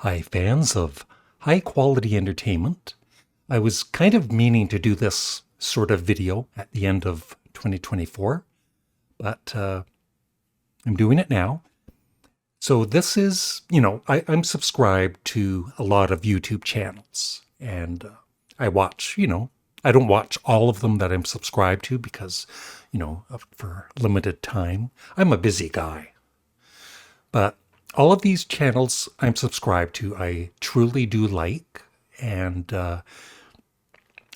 Hi, fans of high-quality entertainment. I was kind of meaning to do this sort of video at the end of 2024, but I'm doing it now. So this is, I'm subscribed to a lot of YouTube channels, and I watch, I don't watch all of them that I'm subscribed to because, for limited time. I'm a busy guy. But all of these channels I'm subscribed to, I truly do like, and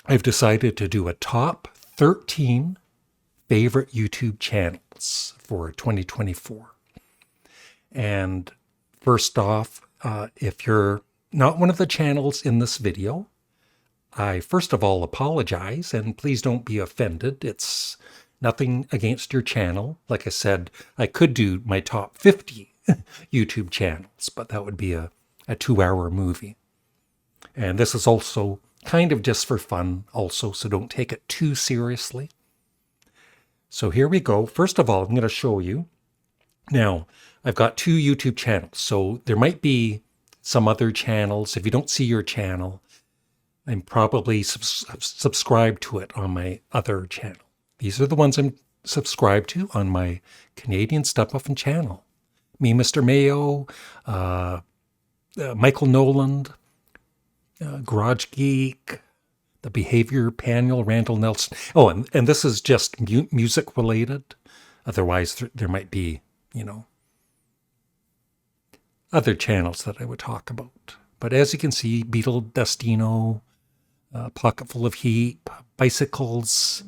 I've decided to do a top 13 favorite YouTube channels for 2024. And first off, if you're not one of the channels in this video, I first of all apologize, and please don't be offended. It's nothing against your channel. Like I said, I could do my top 50 YouTube channels, but that would be a 2-hour movie. And this is also kind of just for fun also, so don't take it too seriously. So here we go. First of all, I'm going to show you. Now, I've got 2 YouTube channels, so there might be some other channels. If you don't see your channel, I'm probably subscribed to it on my other channel. These are the ones I'm subscribed to on my Canadian Studmuffin channel. Me, Mr. Mael, Michael Nolan, Garage Geek, The Behavior Panel, Randall Nelson. Oh, and this is just music related. Otherwise, there might be, other channels that I would talk about. But as you can see, Beetle Destino, Pocket Full of Heap, Bicycles,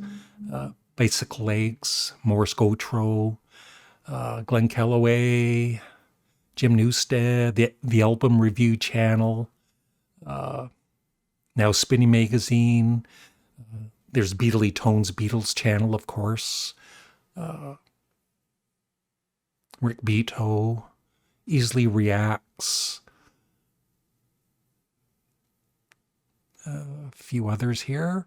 Bicycle Legs, Morse Gotro, Glenn Calloway, Jim Newstead, the Album Review Channel, Now Spinning Magazine. There's Beatley Tones Beatles channel, of course. Rick Beato, Easily Reacts. A few others here.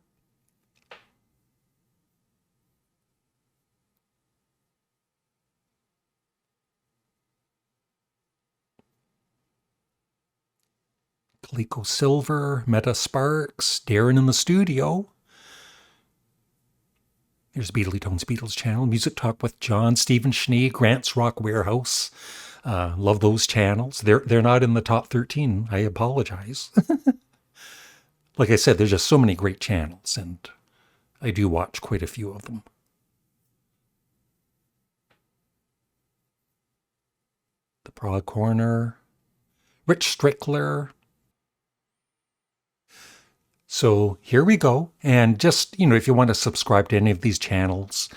Coleco Silver, Monty Sparks, Darren in the Studio. There's Beatley Tones Beatles channel, Music Talk with John, Stephen Schnee, Grant's Rock Warehouse. Love those channels. They're not in the top 13. I apologize. Like I said, there's just so many great channels, and I do watch quite a few of them. The Prague Corner, Rich Strickler. So here we go. And just, if you want to subscribe to any of these channels,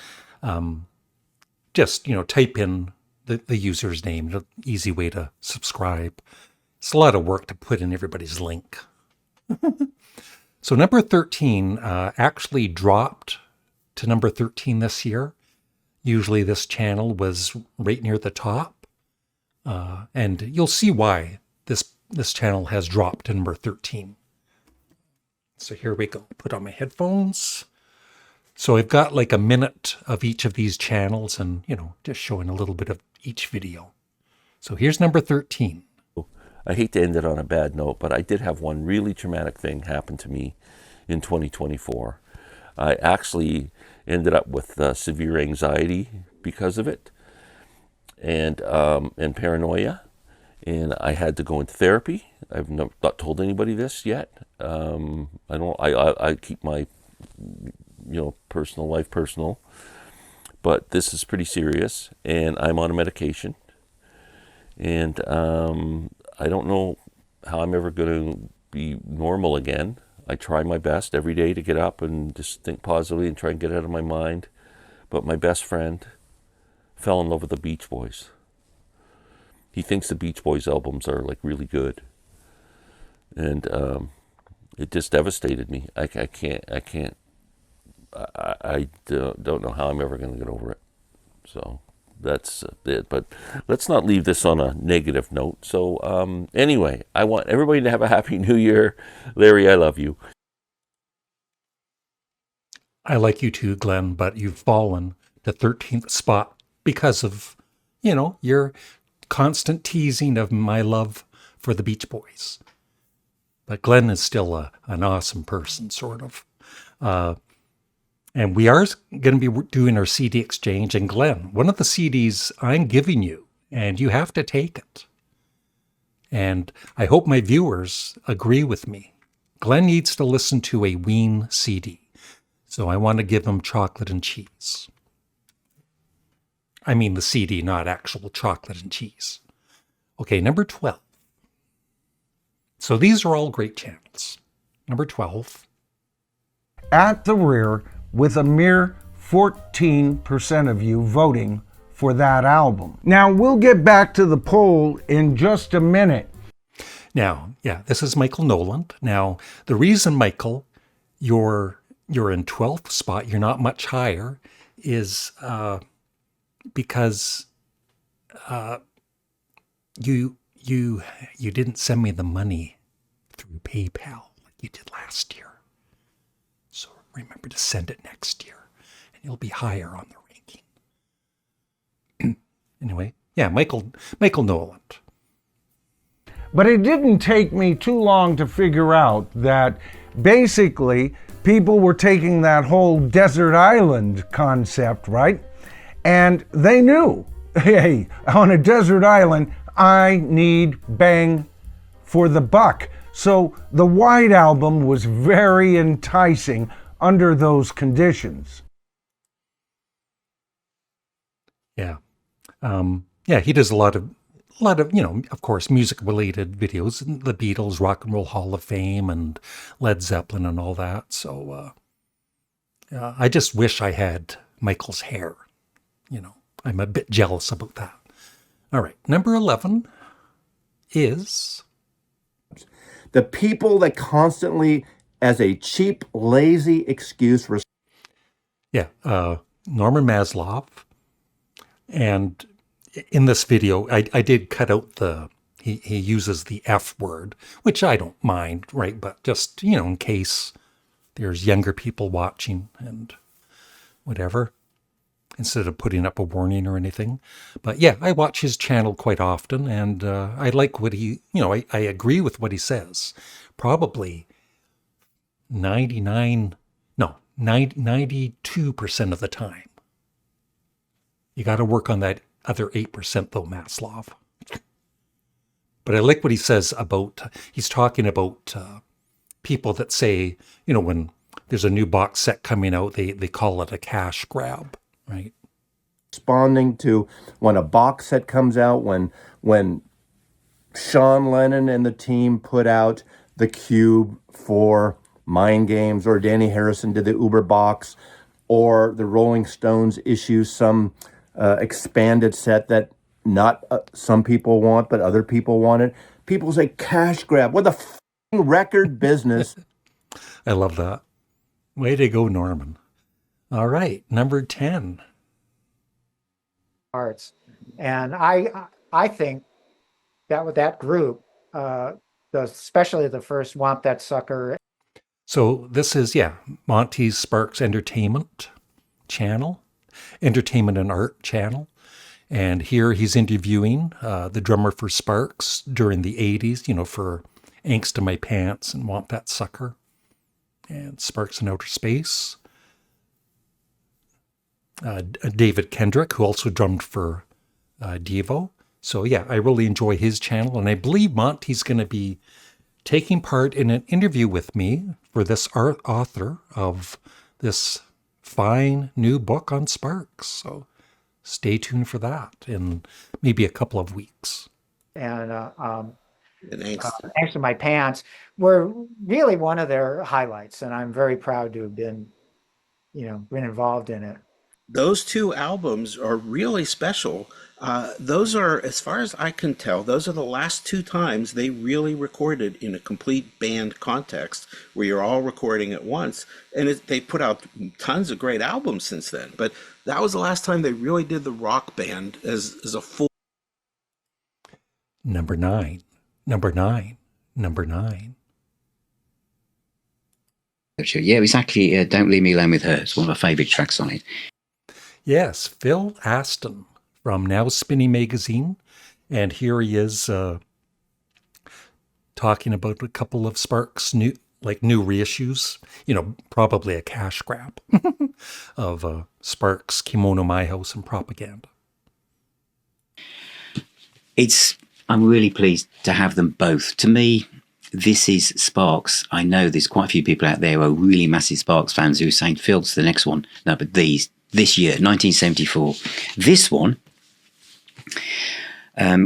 just, type in the user's name, an easy way to subscribe. It's a lot of work to put in everybody's link. So number 13 actually dropped to number 13 this year. Usually this channel was right near the top. And you'll see why this channel has dropped to number 13. So here we go. Put on my headphones. So I've got like a minute of each of these channels and, just showing a little bit of each video. So here's number 13. I hate to end it on a bad note, but I did have one really traumatic thing happen to me in 2024. I actually ended up with severe anxiety because of it and paranoia. And I had to go into therapy. I've not told anybody this yet. I keep my, personal life personal. But this is pretty serious, and I'm on a medication. And I don't know how I'm ever going to be normal again. I try my best every day to get up and just think positively and try and get it out of my mind. But my best friend fell in love with the Beach Boys. He thinks the Beach Boys albums are like really good, and it just devastated me. I don't know how I'm ever going to get over it. So that's it. But let's not leave this on a negative note. So anyway, I want everybody to have a happy New Year. Larry, I love you. I like you too, Glenn, but you've fallen to 13th spot because of, your constant teasing of my love for the Beach Boys. But Glenn is still an awesome person, sort of. And we are going to be doing our CD exchange. And Glenn, one of the CDs I'm giving you, and you have to take it. And I hope my viewers agree with me. Glenn needs to listen to a Ween CD. So I want to give him Chocolate and Cheese. I mean the CD, not actual chocolate and cheese. Okay, number 12. So these are all great channels. Number 12. At the rear, with a mere 14% of you voting for that album. Now, we'll get back to the poll in just a minute. Now, yeah, this is Michael Nolan. Now, the reason, Michael, you're in 12th spot, you're not much higher, is because you didn't send me the money through PayPal like you did last year. So remember to send it next year, and you'll be higher on the ranking. Anyway, yeah, Michael Nolan. But it didn't take me too long to figure out that basically people were taking that whole desert island concept, right? And they knew, hey, on a desert island, I need bang for the buck. So the White Album was very enticing under those conditions. Yeah. Yeah, he does a lot of, of course, music-related videos, the Beatles, Rock and Roll Hall of Fame, and Led Zeppelin and all that. So I just wish I had Michael's hair. I'm a bit jealous about that. All right, number 11 is... The people that constantly, as a cheap, lazy excuse... Yeah, Norman Masloff. And in this video, I did cut out he uses the F word, which I don't mind, right? But just, in case there's younger people watching and whatever, instead of putting up a warning or anything. But yeah, I watch his channel quite often, and I like what he, I agree with what he says. Probably 92% of the time. You got to work on that other 8% though, Masloff. But I like what he says he's talking about people that say, when there's a new box set coming out, they call it a cash grab, right? Responding to when a box set comes out, when Sean Lennon and the team put out the Cube for Mind Games, or Danny Harrison did the Uber box, or the Rolling Stones issue some expanded set that not some people want, but other people want it. People say cash grab. What the record business? I love that. Way to go, Norman. All right, number 10. Arts. And I think that with that group, especially the first Womp That Sucker. So this is, Monty Sparks Entertainment channel, Entertainment and Art channel. And here he's interviewing the drummer for Sparks during the 80s, for Angst in My Pants and Want That Sucker and Sparks in Outer Space. David Kendrick, who also drummed for Devo. So yeah, I really enjoy his channel. And I believe Monty's going to be taking part in an interview with me for this author of this fine new book on Sparks. So stay tuned for that in maybe a couple of weeks. And Angst in My Pants were really one of their highlights. And I'm very proud to have been involved in it. Those two albums are really special. Those are, as far as I can tell, those are the last two times they really recorded in a complete band context where you're all recording at once. And they put out tons of great albums since then. But that was the last time they really did the rock band as a full. Number nine. Yeah, exactly. Don't Leave Me Alone with Her. It's one of my favourite tracks on it. Yes, Phil Aston from Now Spinning Magazine. And here he is talking about a couple of Sparks new reissues, probably a cash grab of Sparks, Kimono My House, and Propaganda. I'm really pleased to have them both. To me, this is Sparks. I know there's quite a few people out there who are really massive Sparks fans who are saying, Phil, it's the next one. No, but this year, 1974, this one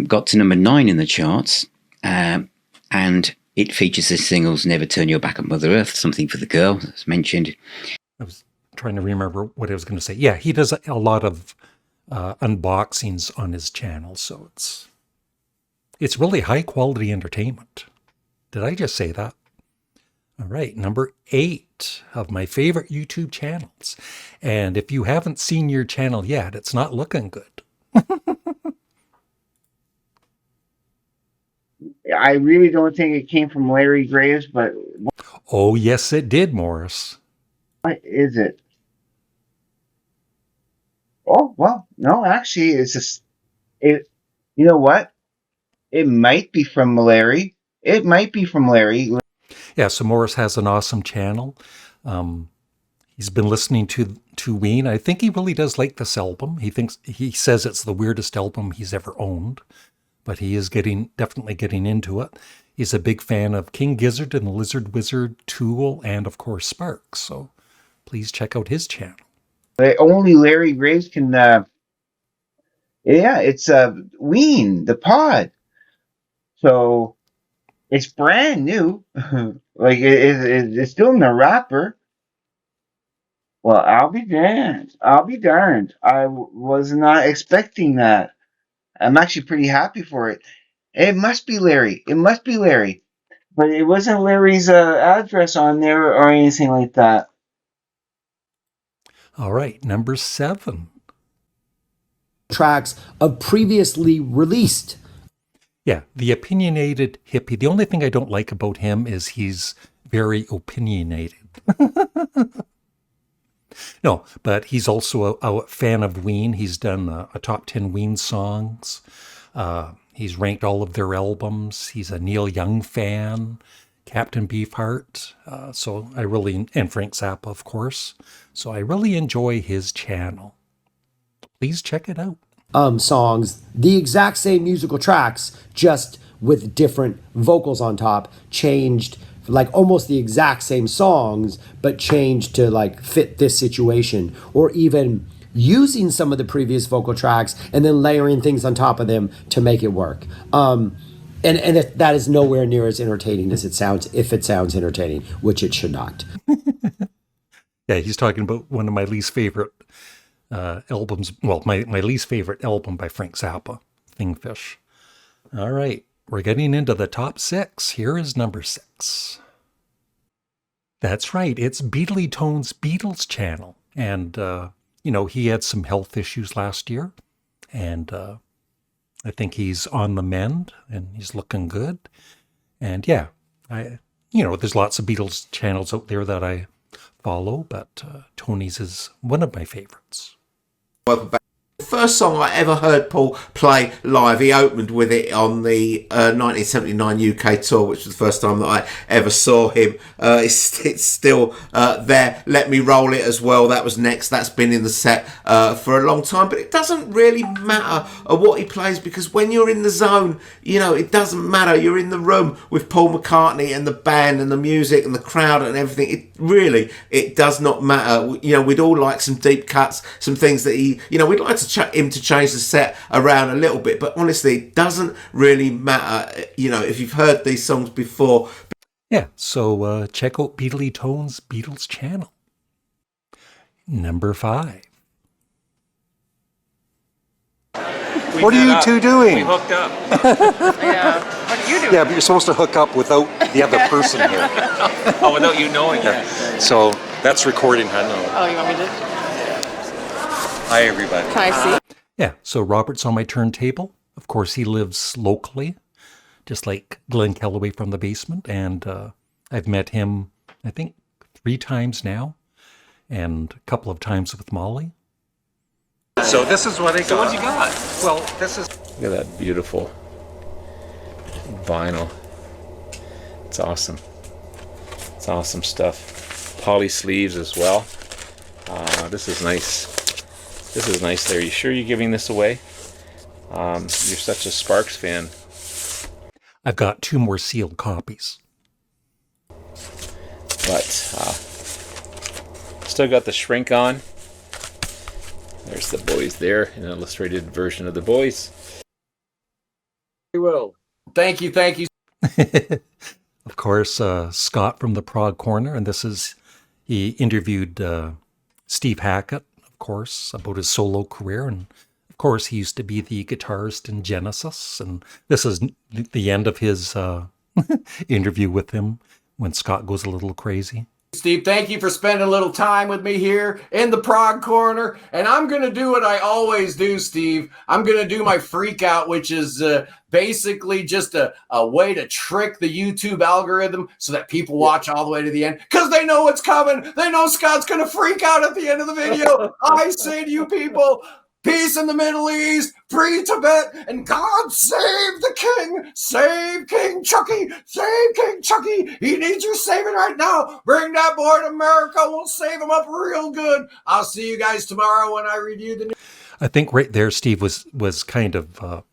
got to number 9 in the charts, and it features the singles Never Turn Your Back on Mother Earth, Something for the Girl, as mentioned. I was trying to remember what I was going to say. Yeah, he does a lot of unboxings on his channel, so it's really high quality entertainment. Did I just say that? All right, number 8 of my favorite YouTube channels. And if you haven't seen your channel yet, it's not looking good. I really don't think it came from Larry Graves, but Oh, yes, it did, Morris. what is it? Oh, well, no, actually, it's just, you know what? It might be from Larry. It might be from Larry. Yeah, so Morris has an awesome channel. He's been listening to Ween. I think he really does like this album. He says it's the weirdest album he's ever owned, but he is definitely getting into it. He's a big fan of King Gizzard and the Lizard Wizard, Tool, and of course Sparks. So please check out his channel. Only Larry Graves can, it's Ween, the pod. So it's brand new. Like it's still in the wrapper. Well, I'll be darned. I was not expecting that. I'm actually pretty happy for it. It must be Larry. But it wasn't Larry's address on there or anything like that. All right, number 7. Tracks of previously released. Yeah, the opinionated hippie. The only thing I don't like about him is he's very opinionated. No, but he's also a fan of Ween. He's done a top 10 Ween songs. He's ranked all of their albums. He's a Neil Young fan, Captain Beefheart. And Frank Zappa, of course. So I really enjoy his channel. Please check it out. Songs, the exact same musical tracks, just with different vocals on top, changed, like almost the exact same songs, but changed to like fit this situation, or even using some of the previous vocal tracks and then layering things on top of them to make it work. And that is nowhere near as entertaining as it sounds, if it sounds entertaining, which it should not. Yeah, he's talking about one of my least favorite albums. Well, my least favorite album by Frank Zappa, Thingfish. All right, we're getting into the top 6. Here is number 6. That's right, it's Beatly Tone's Beatles channel. And, he had some health issues last year. And I think he's on the mend and he's looking good. And yeah, there's lots of Beatles channels out there that I follow, but Tony's is one of my favorites. The first song I ever heard Paul play live, he opened with it on the 1979 UK tour, which was the first time that I ever saw him. It's still there. Let Me Roll It as well. That was next. That's been in the set for a long time. But it doesn't really matter what he plays, because when you're in the zone, it doesn't matter. You're in the room with Paul McCartney and the band and the music and the crowd and everything. It does not matter. We'd all like some deep cuts, some things that we'd like him to change the set around a little bit, but honestly it doesn't really matter if you've heard these songs before. Yeah, so check out Beatly Tone's Beatles channel. Number 5. What are you two doing? We hooked up. Yeah. What are you doing? Yeah, but you're supposed to hook up without the other person here. Oh, without you knowing that. So that's recording, huh? No. Oh, you want me to? Hi, everybody. Can I see? Yeah, so Robert's on my turntable. Of course, he lives locally, just like Glenn Kellaway from the basement. And I've met him, I think, 3 times now, and a couple of times with Molly. So this is what I got. So what you got? Well, this is... Look at that beautiful vinyl. It's awesome. It's awesome stuff. Poly sleeves as well. This is nice. This is nice there. You sure you're giving this away? You're such a Sparks fan. I've got 2 more sealed copies. But still got the shrink on. There's the boys there, an illustrated version of the boys. Very well. Thank you. Of course, Scott from the Prague Corner, and he interviewed Steve Hackett, of course, about his solo career, and of course he used to be the guitarist in Genesis, and this is the end of his interview with him when Scott goes a little crazy. Steve, thank you for spending a little time with me here in the Prague Corner. And I'm going to do what I always do, Steve. I'm going to do my freak out, which is basically just a way to trick the YouTube algorithm so that people watch all the way to the end because they know what's coming. They know Scott's going to freak out at the end of the video. I say to you people, peace in the Middle East, free Tibet, and God save the king. Save King Chucky. Save King Chucky. He needs your saving right now. Bring that boy to America. We'll save him up real good. I'll see you guys tomorrow when I review the news. I think right there, Steve was kind of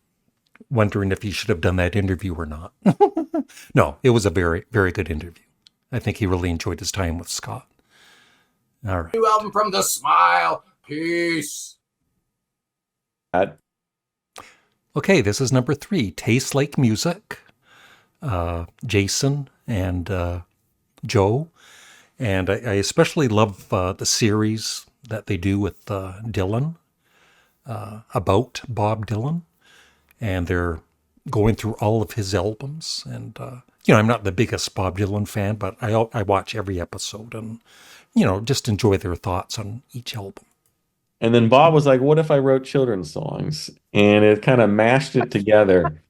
wondering if he should have done that interview or not. No, it was a very, very good interview. I think he really enjoyed his time with Scott. All right. New album from The Smile. Peace. Okay, this is number 3, Tastes Like Music. Jason and Joe. And I especially love the series that they do with Dylan, about Bob Dylan. And they're going through all of his albums. And, I'm not the biggest Bob Dylan fan, but I watch every episode and, just enjoy their thoughts on each album. And then Bob was like, what if I wrote children's songs? And it kind of mashed it together.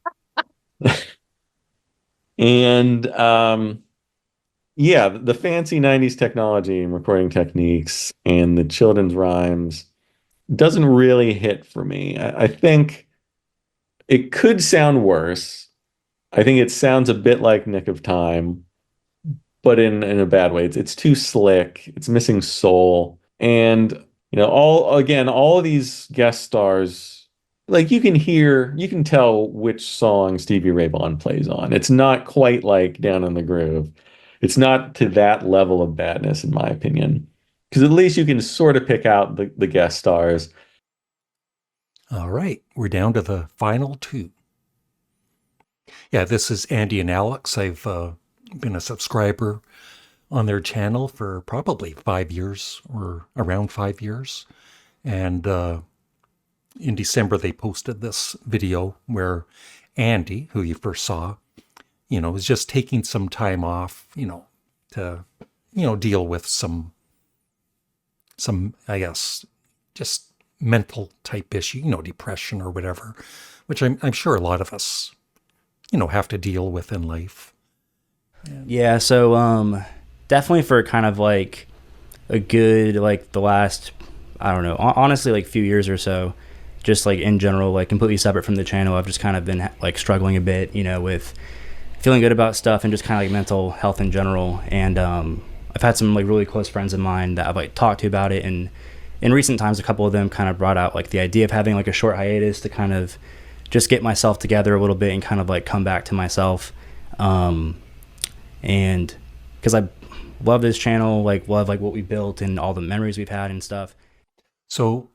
And the fancy 90s technology and recording techniques and the children's rhymes doesn't really hit for me. I think it could sound worse. I think it sounds a bit like Nick of Time, but in a bad way. It's too slick. It's missing soul. And all of these guest stars, like you can tell which song Stevie Ray Vaughan plays on. It's not quite like Down in the Groove. It's not to that level of badness, in my opinion, because at least you can sort of pick out the guest stars. All right, we're down to the final 2. Yeah, this is Andy and Alex. I've been a subscriber on their channel for probably 5 years or around 5 years. And in December, they posted this video where Andy, who you first saw, was just taking some time off, to, deal with some, I guess, just mental type issue, depression or whatever, which I'm sure a lot of us, have to deal with in life. And yeah. So, definitely for kind of like a good, like the last, I don't know, honestly, like few years or so, just like in general, like completely separate from the channel, I've just kind of been like struggling a bit, with feeling good about stuff and just kind of like mental health in general. And I've had some like really close friends of mine that I've like talked to about it. And in recent times, a couple of them kind of brought out like the idea of having like a short hiatus to kind of just get myself together a little bit and kind of like come back to myself. And because I love this channel, like love like what we built and all the memories we've had and stuff. So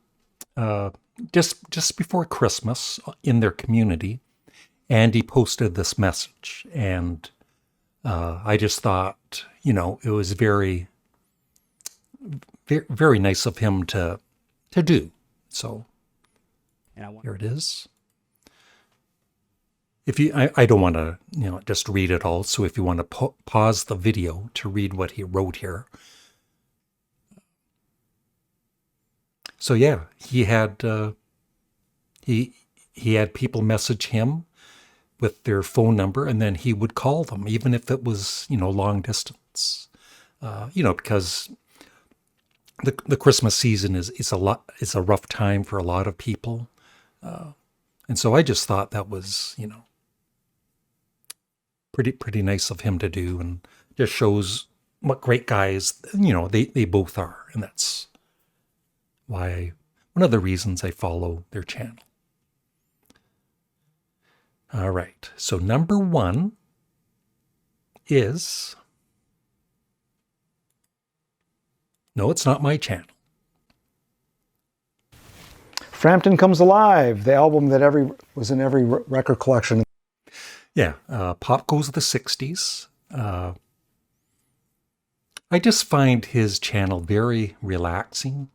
just before Christmas in their community, Andy posted this message, and I just thought, it was very, very, very nice of him to do. So here it is. If you, I don't want to, just read it all. So if you want to pause the video to read what he wrote here. So yeah, he had people message him with their phone number, and then he would call them, even if it was, long distance. Because the Christmas season is a rough time for a lot of people. And so I just thought that was, pretty nice of him to do, and just shows what great guys, they both are. And that's why, one of the reasons I follow their channel. All right. So number 1 is, no, it's not my channel. Frampton Comes Alive, the album that was in every record collection. Yeah, Pop Goes the 60s. I just find his channel very relaxing.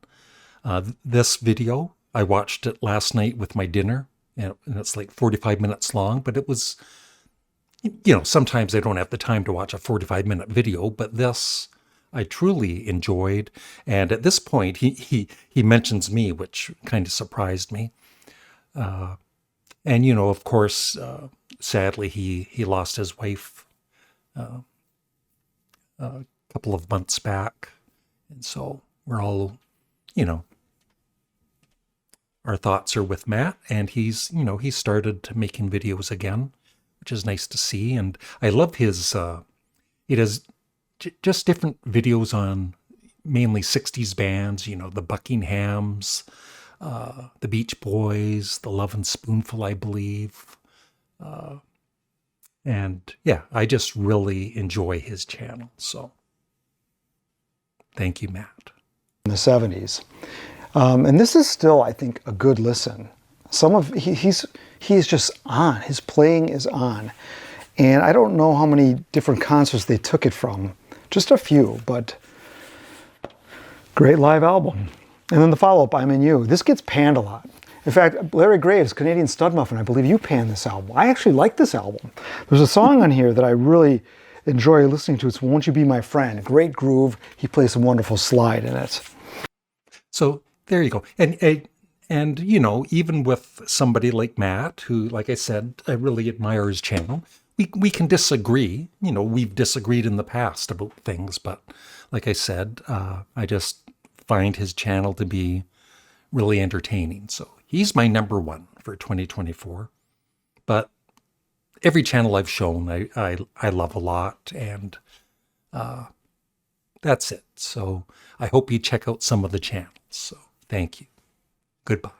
This video, I watched it last night with my dinner, and it's like 45 minutes long, but it was, sometimes I don't have the time to watch a 45-minute video, but this I truly enjoyed. And at this point, he mentions me, which kind of surprised me. And, of course, sadly, he lost his wife a couple of months back. And so we're all, our thoughts are with Matt, and he's started making videos again, which is nice to see. And I love his, it has just different videos on mainly 60s bands, the Buckinghams, the Beach Boys, the Love and Spoonful, I believe. And yeah, I just really enjoy his channel. So thank you, Matt. In the 70s. And this is still, I think, a good listen. He's just on. His playing is on. And I don't know how many different concerts they took it from. Just a few, but great live album. And then the follow-up, I'm In You. This gets panned a lot. In fact, Larry Graves, Canadian Studmuffin, I believe you panned this album. I actually like this album. There's a song on here that I really enjoy listening to. It's Won't You Be My Friend. Great groove. He plays some wonderful slide in it. So there you go. And even with somebody like Matt, who, like I said, I really admire his channel, we can disagree. We've disagreed in the past about things, but like I said, I just find his channel to be really entertaining. So he's my number 1 for 2024. But every channel I've shown, I love a lot, and that's it. So I hope you check out some of the channels. So thank you. Goodbye.